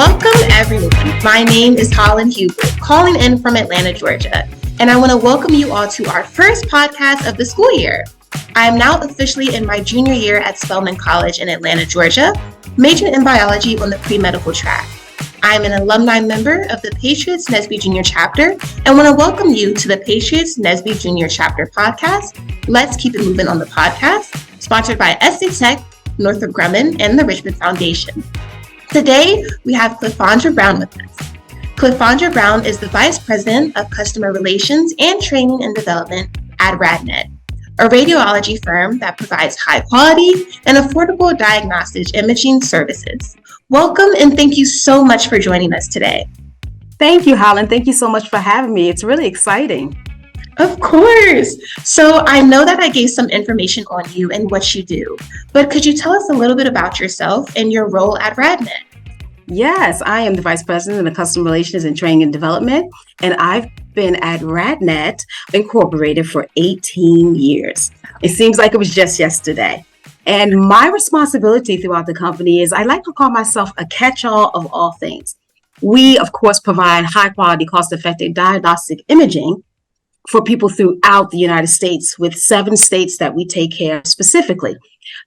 Welcome, everyone. My name is Holland Hubert, calling in from Atlanta, Georgia, and I want to welcome you all to our first podcast of the school year. I am now officially in my junior year at Spelman College in Atlanta, Georgia, majoring in biology on the pre-medical track. I am an alumni member of the Patriots Nesby Junior Chapter and want to welcome you to the Patriots Nesby Junior Chapter podcast. Let's keep it moving on the podcast, sponsored by SD Tech, Northrop Grumman, and the Richmond Foundation. Today, we have Cliffondra Brown with us. Cliffondra Brown is the Vice President of Customer Relations and Training and Development at RadNet, a radiology firm that provides high-quality and affordable diagnostic imaging services. Welcome, and thank you so much for joining us today. Thank you, Holland. Thank you so much for having me. It's really exciting. Of course. So I know that I gave some information on you and what you do, but could you tell us a little bit about yourself and your role at RadNet? Yes, I am the Vice President of Customer Relations and Training and Development, and I've been at RadNet Incorporated for 18 years. It seems like it was just yesterday. And my responsibility throughout the company is I like to call myself a catch-all of all things. We, of course, provide high-quality, cost-effective diagnostic imaging for people throughout the United States, with 7 states that we take care of specifically.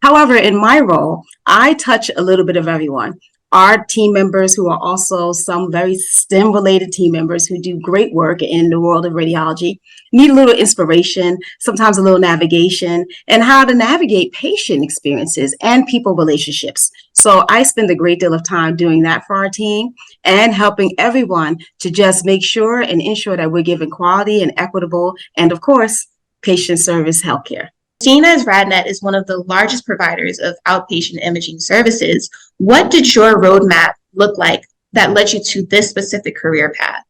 However, in my role, I touch a little bit of everyone. Our team members, who are also some very STEM-related team members who do great work in the world of radiology, need a little inspiration, sometimes a little navigation, and how to navigate patient experiences and people relationships. So I spend a great deal of time doing that for our team and helping everyone to just make sure and ensure that we're giving quality and equitable and, of course, patient service healthcare. Seeing as RadNet is one of the largest providers of outpatient imaging services, what did your roadmap look like that led you to this specific career path?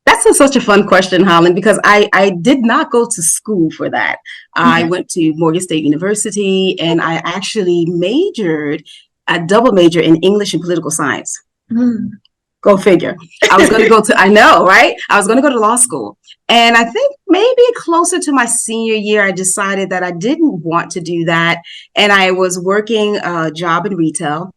That's such a fun question, Holland, because I did not go to school for that. I went to Morgan State University, and I actually a double major in English and political science. Go figure. I was going to go to, I know, right? I was going to go to law school. And I think maybe closer to my senior year, I decided that I didn't want to do that. And I was working a job in retail,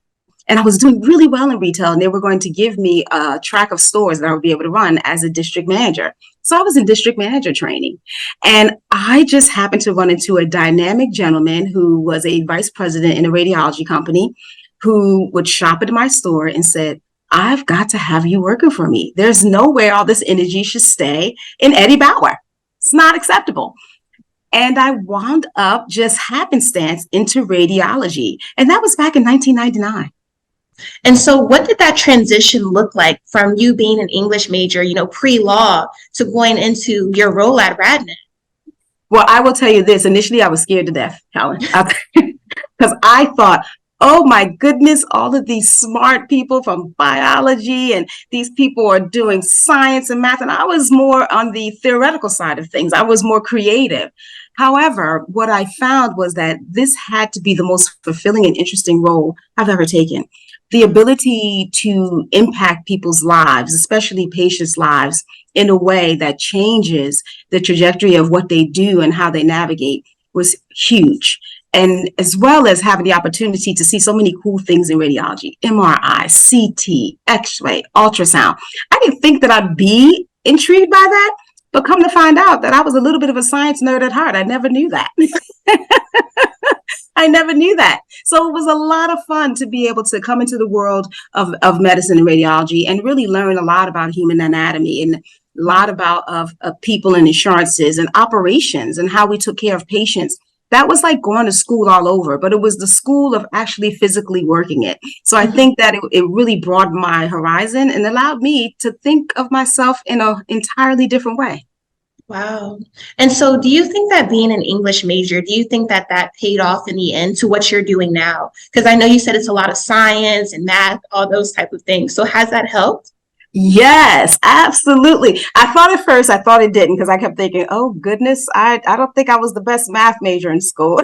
and I was doing really well in retail. And they were going to give me a track of stores that I would be able to run as a district manager. So I was in district manager training. And I just happened to run into a dynamic gentleman who was a vice president in a radiology company who would shop at my store and said, "I've got to have you working for me. There's nowhere all this energy should stay in Eddie Bauer. It's not acceptable." And I wound up just happenstance into radiology. And that was back in 1999. And so what did that transition look like from you being an English major, pre-law, to going into your role at RadNet? Well, I will tell you this. Initially, I was scared to death, Helen, because I thought, oh my goodness, all of these smart people from biology and these people are doing science and math. And I was more on the theoretical side of things. I was more creative. However, what I found was that this had to be the most fulfilling and interesting role I've ever taken. The ability to impact people's lives, especially patients' lives, in a way that changes the trajectory of what they do and how they navigate was huge. And as well as having the opportunity to see so many cool things in radiology, MRI, CT, X-ray, ultrasound. I didn't think that I'd be intrigued by that, but come to find out that I was a little bit of a science nerd at heart. I never knew that. I never knew that. So it was a lot of fun to be able to come into the world of medicine and radiology and really learn a lot about human anatomy and a lot about of people and insurances and operations and how we took care of patients. That was like going to school all over, but it was the school of actually physically working it. So I think that it really broadened my horizon and allowed me to think of myself in an entirely different way. Wow. And so do you think that being an English major, do you think that that paid off in the end to what you're doing now? Because I know you said it's a lot of science and math, all those type of things. So has that helped? Yes, absolutely. I thought it didn't, because I kept thinking, oh goodness, I don't think I was the best math major in school.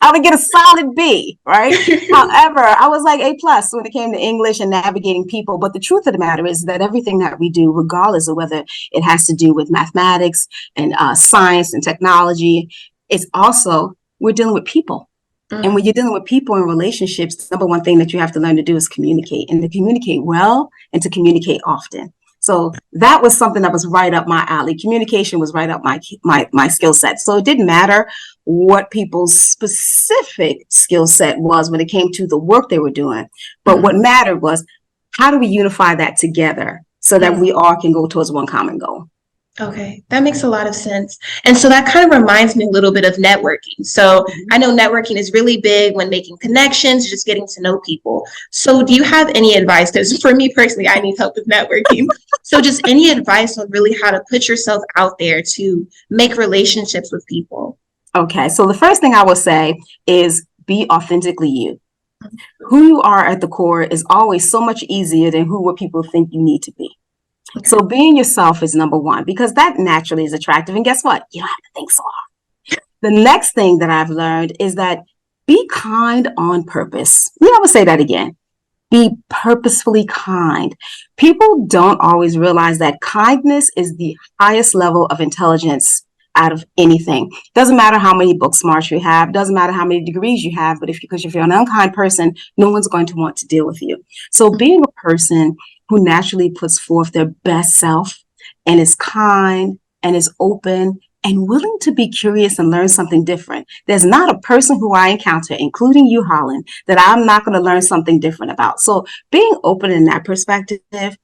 I would get a solid B, right? However, I was like A+ when it came to English and navigating people. But the truth of the matter is that everything that we do, regardless of whether it has to do with mathematics and science and technology, it's also, we're dealing with people. And when you're dealing with people and relationships, the number one thing that you have to learn to do is communicate, and to communicate well and to communicate often. So that was something that was right up my alley. Communication was right up my skill set. So it didn't matter what people's specific skill set was when it came to the work they were doing. But what mattered was, how do we unify that together so that we all can go towards one common goal? Okay, that makes a lot of sense. And so that kind of reminds me a little bit of networking. So I know networking is really big when making connections, just getting to know people. So do you have any advice? Because for me personally, I need help with networking. So just any advice on really how to put yourself out there to make relationships with people? Okay, so the first thing I will say is be authentically you. Who you are at the core is always so much easier than what people think you need to be. Okay. So being yourself is number one, because that naturally is attractive. And guess what? You don't have to think so hard. The next thing that I've learned is that be kind on purpose. I would say that again. Be purposefully kind. People don't always realize that kindness is the highest level of intelligence out of anything. Doesn't matter how many book smarts you have, doesn't matter how many degrees you have, but because if you're an unkind person, no one's going to want to deal with you. So being a person who naturally puts forth their best self and is kind and is open and willing to be curious and learn something different. There's not a person who I encounter, including you, Holland, that I'm not going to learn something different about. So being open in that perspective,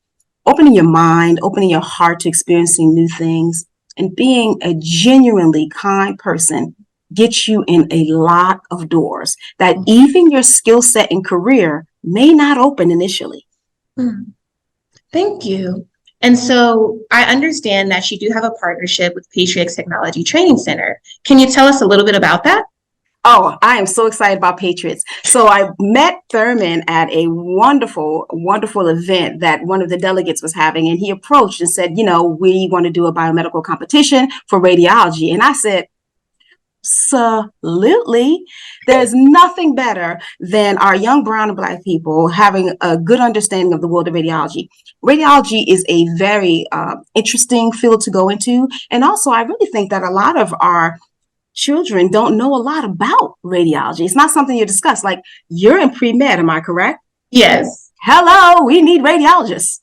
opening your mind, opening your heart to experiencing new things, and being a genuinely kind person gets you in a lot of doors that even your skill set and career may not open initially. Thank you. And so I understand that you do have a partnership with Patriots Technology Training Center. Can you tell us a little bit about that? Oh, I am so excited about Patriots. So I met Thurman at a wonderful, wonderful event that one of the delegates was having, and he approached and said, we want to do a biomedical competition for radiology. And I said, absolutely. There's nothing better than our young brown and Black people having a good understanding of the world of radiology. Radiology is a very interesting field to go into. And also, I really think that a lot of our children don't know a lot about radiology. It's not something you discuss. Like, you're in pre-med, am I correct? Yes. Hello, we need radiologists.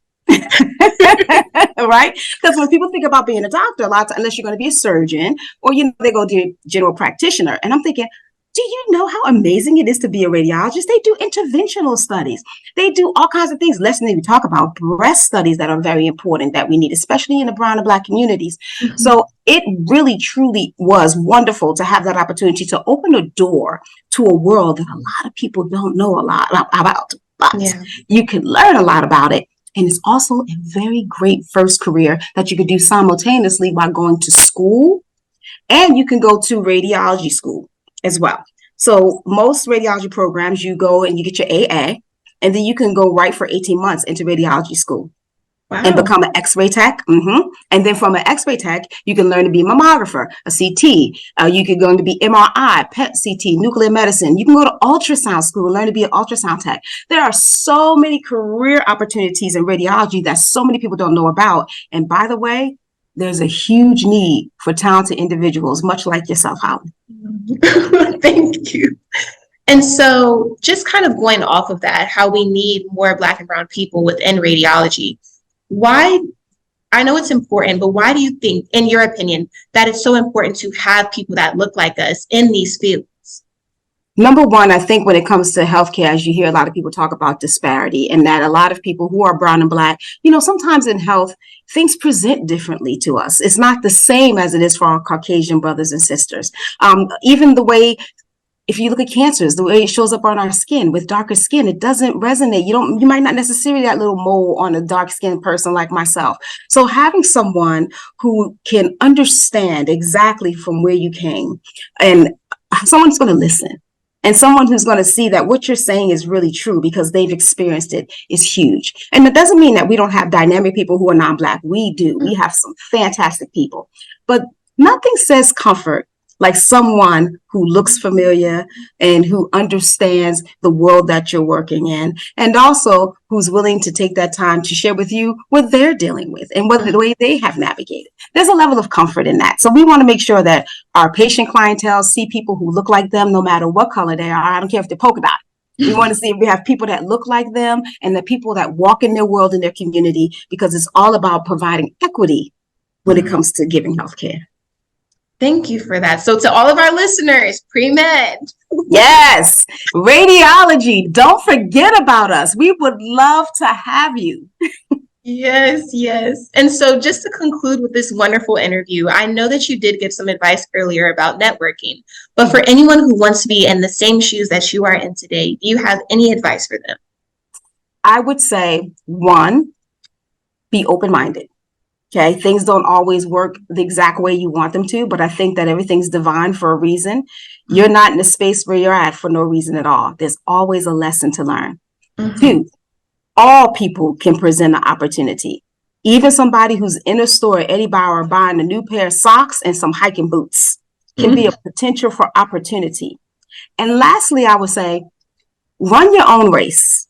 Right? Because when people think about being a doctor, a lot of times, unless you're going to be a surgeon or they go to a general practitioner. And I'm thinking, do you know how amazing it is to be a radiologist? They do interventional studies. They do all kinds of things. Let's maybe talk about breast studies that are very important that we need, especially in the brown and Black communities. So it really, truly was wonderful to have that opportunity to open a door to a world that a lot of people don't know a lot about. But you can learn a lot about it. And it's also a very great first career that you could do simultaneously while going to school. And you can go to radiology school as well. So most radiology programs, you go and you get your AA, and then you can go right for 18 months into radiology school. Wow. And become an X-ray tech. And then from an X-ray tech, you can learn to be a mammographer, a CT. You can go to be MRI, PET CT, nuclear medicine. You can go to ultrasound school and learn to be an ultrasound tech. There are so many career opportunities in radiology that so many people don't know about. And by the way, there's a huge need for talented individuals, much like yourself, Holland. Thank you. And so just kind of going off of that, how we need more Black and brown people within radiology. Why, I know it's important, but why do you think, in your opinion, that it's so important to have people that look like us in these fields? Number one, I think when it comes to healthcare, as you hear a lot of people talk about disparity, and that a lot of people who are brown and Black, sometimes in health, things present differently to us. It's not the same as it is for our Caucasian brothers and sisters. Even the way, if you look at cancers, the way it shows up on our skin, with darker skin, it doesn't resonate. You might not necessarily that little mole on a dark skinned person like myself. So having someone who can understand exactly from where you came, and someone's going to listen, and someone who's going to see that what you're saying is really true because they've experienced it, is huge. And it doesn't mean that we don't have dynamic people who are non-Black. We do. We have some fantastic people. But nothing says comfort like someone who looks familiar and who understands the world that you're working in, and also who's willing to take that time to share with you what they're dealing with and what the way they have navigated. There's a level of comfort in that. So we want to make sure that our patient clientele see people who look like them, no matter what color they are. I don't care if they're polka dot. We want to see if we have people that look like them and the people that walk in their world, in their community, because it's all about providing equity when it comes to giving healthcare. Thank you for that. So to all of our listeners, pre-med. Yes, radiology. Don't forget about us. We would love to have you. Yes, yes. And so just to conclude with this wonderful interview, I know that you did give some advice earlier about networking, but for anyone who wants to be in the same shoes that you are in today, do you have any advice for them? I would say, one, be open-minded. Okay, things don't always work the exact way you want them to, but I think that everything's divine for a reason. You're not in the space where you're at for no reason at all. There's always a lesson to learn. Two, all people can present an opportunity. Even somebody who's in a store at Eddie Bauer buying a new pair of socks and some hiking boots can be a potential for opportunity. And lastly, I would say, run your own race.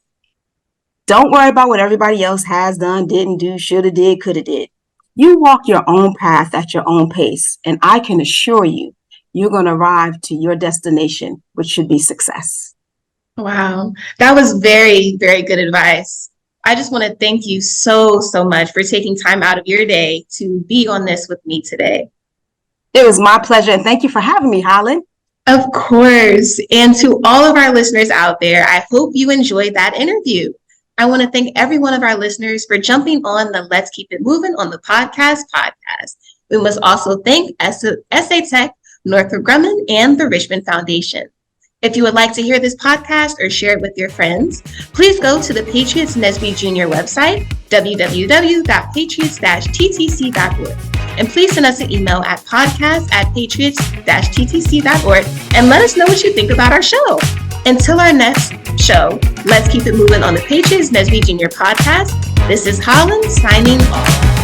Don't worry about what everybody else has done, didn't do, should have did, could have did. You walk your own path at your own pace, and I can assure you, you're going to arrive to your destination, which should be success. Wow, that was very, very good advice. I just want to thank you so, so much for taking time out of your day to be on this with me today. It was my pleasure, and thank you for having me, Holland. Of course. And to all of our listeners out there, I hope you enjoyed that interview. I want to thank every one of our listeners for jumping on the Let's Keep It Moving on the podcast. We must also thank SA Tech, Northrop Grumman, and the Richmond Foundation. If you would like to hear this podcast or share it with your friends, please go to the Patriots Nesby Jr. website, www.patriots-ttc.org. And please send us an email at podcast@patriots-ttc.org and let us know what you think about our show. Until our next show, let's keep it moving on the Patriots Nesby Jr. podcast. This is Holland signing off.